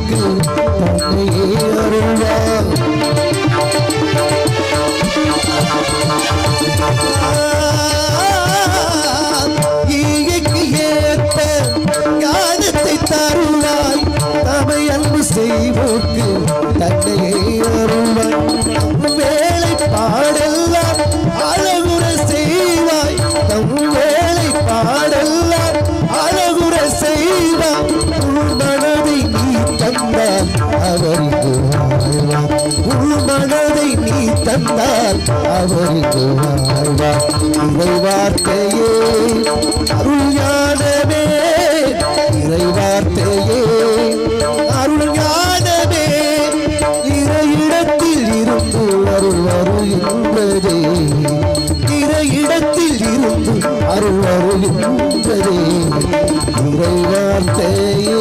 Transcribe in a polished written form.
செய்வோர்க்கு தன்னையே அருள்வார். ஈகைக்கு ஏற்ப ஞானத்தை தருவாய், தமை அன்பு செய்வோர்க்கு தன்னையே அருள்வாய். வேலை பாடெல்லாம் அழகுற செய்வாய், தம் வேலை பாடெல்லாம் அழகுற செய்வாய். உள் மனதை நீ தந்தால் அவருக்கு வாழ்வார், உள் மனதை நீ தந்தால் அவருக்கு வாழ்வார். இறை வார்த்தையே அருள் ஞானமே, இறை வார்த்தையே அருள் ஞானமே, இறையிடத்தில் இருந்து அருள் வருகின்றதே, இறையிடத்தில் இருந்து அருள் வருகின்றதே, இறை வார்த்தையே.